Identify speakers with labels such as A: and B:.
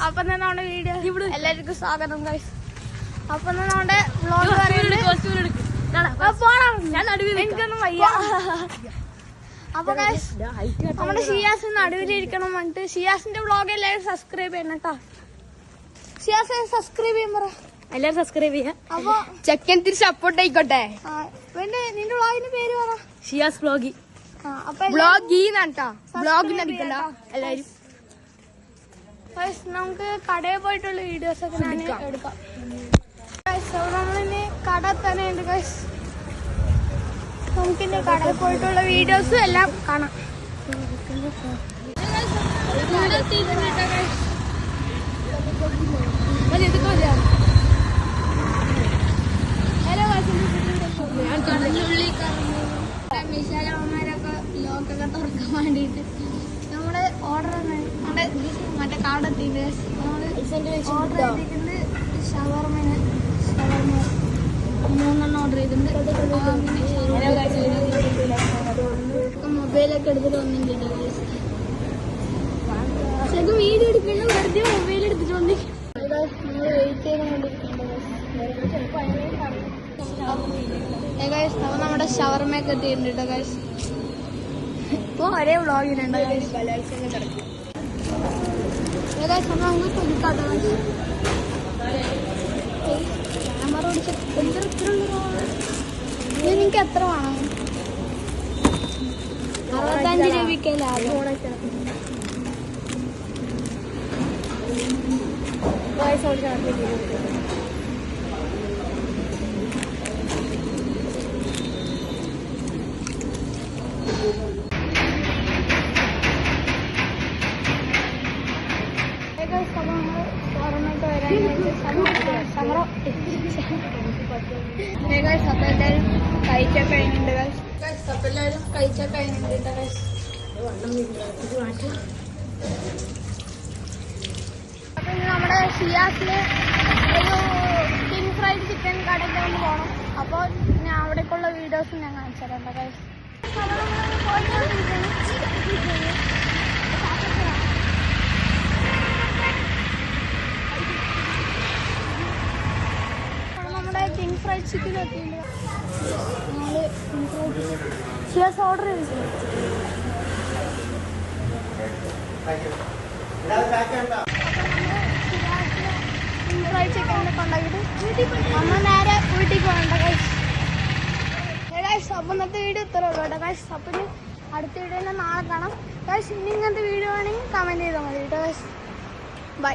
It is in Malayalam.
A: അപ്പൊ നമ്മുടെ വീഡിയോ എല്ലാവർക്കും സ്വാഗതം ഗൈസ്. അപ്പൊ നമ്മുടെ വ്ളോഗ് എനിക്കൊന്നും വയ്യ. അപ്പൊ ഗൈസ് നമ്മുടെ ഷിയാസ് നടുവിലിരിക്കണം പറഞ്ഞിട്ട് ഷിയാസിന്റെ വ്ളോഗ് എല്ലാവരും സബ്സ്ക്രൈബ് ചെയ്യണം കേട്ടോ. ഷിയാസ് സബ്സ്ക്രൈബ് ചെയ്യാൻ പറ.
B: എല്ലാരും സബ്സ്ക്രൈബ് ചെയ്യാം.
A: അപ്പൊ
B: ചെക്കൻ തിരിച്ച് സപ്പോർട്ട് ആയിക്കോട്ടെ.
A: നിന്റെ വ്ളോഗിന്റെ പേര് പറ.
B: ഷിയാസ് വ്ളോഗി.
A: വ്ളോഗിന്നാട്ടാ,
B: വ്ളോഗിനടിക്കണ്ട എല്ലാരും.
A: നമുക്ക് കടയിൽ പോയിട്ടുള്ള വീഡിയോസ് ഒക്കെ ഞാൻ എടുക്കാം. നമ്മളിനി കട തന്നെ ഉണ്ട് ഗൈസ്. നമുക്കിനി കടയിൽ പോയിട്ടുള്ള വീഡിയോസ് എല്ലാം കാണാം. മിശാലമ്മമാരൊക്കെ ലോക്കൊക്കെ തുറക്കാൻ വേണ്ടിയിട്ട് നമ്മള് ഓർഡർ നമ്മുടെ മറ്റേ കാടെത്തിയിട്ട് നമ്മള് ഓർഡർ ചെയ്തിട്ടുണ്ട്. ഷവർമ 3 ഓർഡർ ചെയ്തിട്ടുണ്ട്. മൊബൈലൊക്കെ എടുത്തിട്ട് വന്നിട്ടുണ്ട്. ശരിക്കും വീഡിയോ എടുക്കണ്ട, വെറുതെ മൊബൈൽ എടുത്തിട്ട് വന്നി. നമ്മൾ വെയിറ്റ് ചെയ്തുകൊണ്ടിരിക്കുന്നുണ്ട്. അപ്പൊ നമ്മുടെ ഷവർമയൊക്കെ എത്തിയിട്ടുണ്ട് ഗൈസ്. ഇപ്പൊ ഒരേ വ്ളോഗിനുണ്ട് എനിക്ക് എത്ര വേണം? 65 രൂപയ്ക്ക് ലാഭം. അപ്പൊ എല്ലാരും കഴിച്ച കഴിഞ്ഞിട്ടുണ്ട് ഗൈസ്. അപ്പൊ എല്ലാരും കഴിച്ച കഴിഞ്ഞിട്ടുണ്ട് ഗൈസ്. അപ്പൊ ഇനി നമ്മുടെ ഷിയാസില് ഒരു കിങ് ഫ്രൈഡ് ചിക്കൻ കടയ്ക്ക് കൊണ്ട് പോകണം. അപ്പോൾ ഞാൻ അവിടേക്കുള്ള വീഡിയോസ് ഞാൻ കാണിച്ചു തരാം ഗൈസ്. നമ്മുടെ കിങ് ഫ്രൈഡ് ചിക്കൻ എത്തിയിട്ടുണ്ട്. നമ്മള് ഷിയാസ് ഓർഡർ ചെയ്തിട്ടുണ്ട്. ഫ്രൈഡ് ചിക്കൻ കൊണ്ടാക്കിയിട്ട് നമ്മൾ നേരെ വീട്ടിൽ പോകണ്ട ഗൈസ്. അപ്പം ഇന്നത്തെ വീഡിയോ ഇത്ര ഉള്ളൂ കേട്ടോ ഗൈസ്. അപ്പം അടുത്ത വീഡിയോയിൽ നാളെ കാണാം ഗൈസ്. ഇനി ഇങ്ങനത്തെ വീഡിയോ ആണെങ്കിൽ കമൻറ്റ് ചെയ്താൽ മതി കേട്ടോ ഗൈസ്. ബൈ.